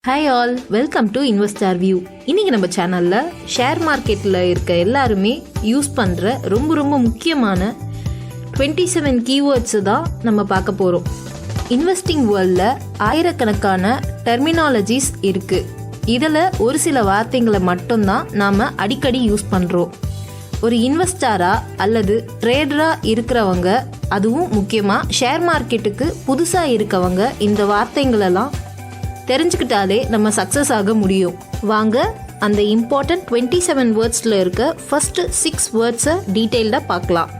Hi all, welcome to investor view. இன்னைக்கு நம்ம சேனல்ல ஷேர் மார்க்கெட்ல இருக்க எல்லாருமே யூஸ் பண்ற ரொம்ப முக்கியமான 27 கீவேர்ட்ஸ் தான் நம்ம பார்க்க போறோம். இன்வெஸ்டிங் வேர்ல்ட்ல ஆயிரக்கணக்கான டெர்மினாலஜிஸ் இருக்கு. இதில் ஒரு சில வார்த்தைகளை மட்டும்தான் நாம அடிக்கடி யூஸ் பண்றோம். ஒரு இன்வெஸ்டரா அல்லது ட்ரேடரா இருக்கிறவங்க, அதுவும் முக்கியமா ஷேர் மார்க்கெட்டுக்கு புதுசா இருக்கவங்க இந்த வார்த்தைகளெல்லாம் தெரிஞ்சுக்கிட்டாலே நம்ம சக்ஸஸ் ஆக முடியும். வாங்க அந்த இம்பார்ட்டன்ட் 27 வேர்ட்ஸில் இருக்க ஃபர்ஸ்ட் 6 வேர்ட்ஸை டீட்டெயில்டாக பார்க்கலாம்.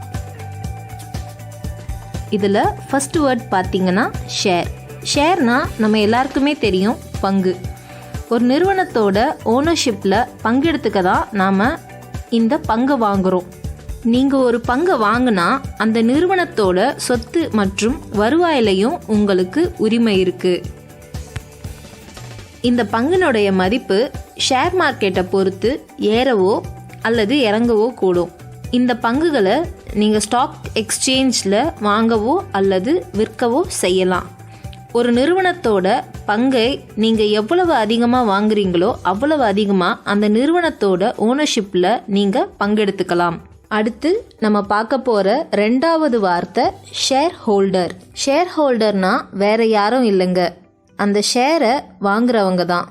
இதில் ஃபர்ஸ்ட் வேர்ட் பார்த்தீங்கன்னா ஷேர். ஷேர்னா நம்ம எல்லாருக்குமே தெரியும், பங்கு. ஒரு நிறுவனத்தோட ஓனர்ஷிப்பில் பங்கெடுத்துக்க தான் நாம் இந்த பங்கை வாங்குகிறோம். நீங்கள் ஒரு பங்கை வாங்கினா அந்த நிறுவனத்தோட சொத்து மற்றும் வருவாயிலையும் உங்களுக்கு உரிமை இருக்குது. இந்த பங்கினுடைய மதிப்பு ஷேர் மார்க்கெட்டை பொறுத்து ஏறவோ அல்லது இறங்கவோ கூடும். இந்த பங்குகளை நீங்கள் ஸ்டாக் எக்ஸ்சேஞ்சில் வாங்கவோ அல்லது விற்கவோ செய்யலாம். ஒரு நிறுவனத்தோட பங்கை நீங்கள் எவ்வளவு அதிகமாக வாங்குறீங்களோ அவ்வளவு அதிகமாக அந்த நிறுவனத்தோட ஓனர்ஷிப்பில் நீங்கள் பங்கெடுத்துக்கலாம். அடுத்து நம்ம பார்க்க போகிற ரெண்டாவது வார்த்தை ஷேர் ஹோல்டர். ஷேர் ஹோல்டர்னா வேற யாரும் இல்லைங்க, அந்த ஷேரை வாங்குறவங்க தான்.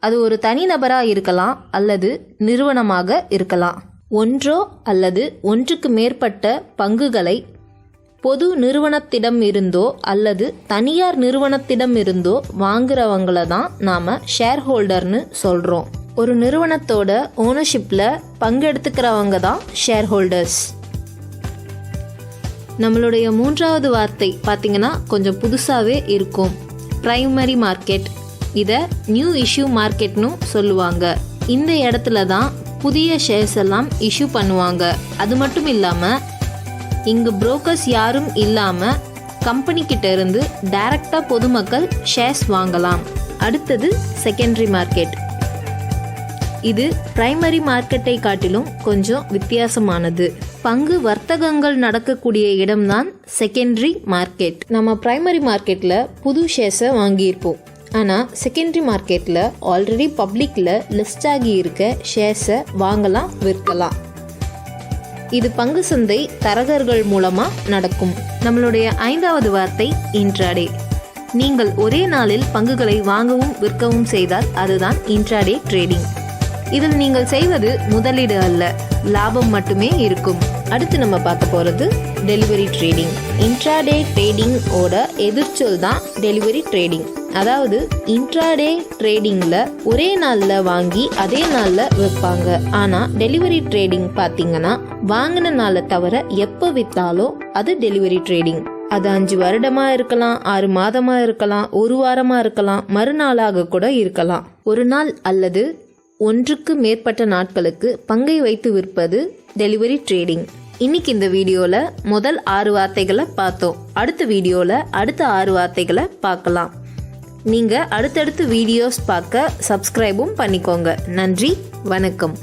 அது ஒரு தனிநபராக இருக்கலாம் அல்லது நிறுவனமாக இருக்கலாம். ஒன்றோ அல்லது ஒன்றுக்கு மேற்பட்ட பங்குகளை பொது நிறுவனத்திடம் இருந்தோ அல்லது தனியார் நிறுவனத்திடம் இருந்தோ வாங்குறவங்கள தான் நாம் ஷேர் ஹோல்டர்னு சொல்கிறோம். ஒரு நிறுவனத்தோட ஓனர்ஷிப்பில் பங்கெடுத்துக்கிறவங்க தான் ஷேர் ஹோல்டர்ஸ். நம்மளுடைய மூன்றாவது வார்த்தை பார்த்திங்கன்னா கொஞ்சம் புதுசாகவே இருக்கும். Primary market. இதை நியூ இஷ்யூ மார்க்கெட்னு சொல்லுவாங்க. இந்த இடத்துல தான் புதிய ஷேர்ஸ் எல்லாம் இஷ்யூ பண்ணுவாங்க. அது மட்டும் இல்லாமல் இங்கு புரோக்கர்ஸ் யாரும் இல்லாமல் கம்பெனிக்கிட்ட இருந்து டைரக்டாக பொதுமக்கள் ஷேர்ஸ் வாங்கலாம். அடுத்தது செகண்டரி மார்க்கெட். இது பிரைமரி மார்க்கெட்டை காட்டிலும் கொஞ்சம் வித்தியாசமானது. பங்கு வர்த்தகங்கள் நடக்கக்கூடிய இடம்தான் செகண்டரி மார்க்கெட். நம்ம பிரைமரி மார்க்கெட்டில் புது ஷேர்ஸை வாங்கியிருப்போம். ஆனால் செகண்டரி மார்க்கெட்டில் ஆல்ரெடி பப்ளிக்கில் லிஸ்ட் ஆகி இருக்க ஷேர்ஸை வாங்கலாம், விற்கலாம். இது பங்கு சந்தை தரகர்கள் மூலமாக நடக்கும். நம்மளுடைய ஐந்தாவது வார்த்தை இன்ட்ராடே. நீங்கள் ஒரே நாளில் பங்குகளை வாங்கவும் விற்கவும் செய்தால் அதுதான் இன்ட்ராடே ட்ரேடிங். இதில் நீங்கள் செய்வது முதலீடு அல்ல, லாபம் மட்டுமே இருக்கும். அடுத்து நம்ம பார்க்க போகிறது டெலிவரி ட்ரேடிங். இன்ட்ராடே ட்ரேடிங் ஓட எதிர்ச்சொல் தான் டெலிவரி ட்ரேடிங். அதாவது இன்ட்ராடே ட்ரேடிங்கில் ஒரே நாளில் வாங்கி அதே நாளில் விற்பாங்க. ஆனால் டெலிவரி ட்ரேடிங் பார்த்தீங்கன்னா வாங்கின நாளை தவிர எப்போ விற்றாலும் அது டெலிவரி ட்ரேடிங். அது 5 வருடமாக இருக்கலாம், 6 மாதமாக இருக்கலாம், 1 வாரமாக இருக்கலாம், மறுநாளாக கூட இருக்கலாம். ஒரு நாள் அல்லது ஒன்றுக்கு மேற்பட்ட நாட்களுக்கு பங்கை வைத்து விற்பது டெலிவரி ட்ரேடிங். இன்னைக்கு இந்த வீடியோவில் முதல் 6 வார்த்தைகளை பார்த்தோம். அடுத்த வீடியோவில் அடுத்த 6 வார்த்தைகளை பார்க்கலாம். நீங்கள் அடுத்தடுத்து வீடியோஸ் பார்க்க சப்ஸ்கிரைபும் பண்ணிக்கோங்க. நன்றி, வணக்கம்.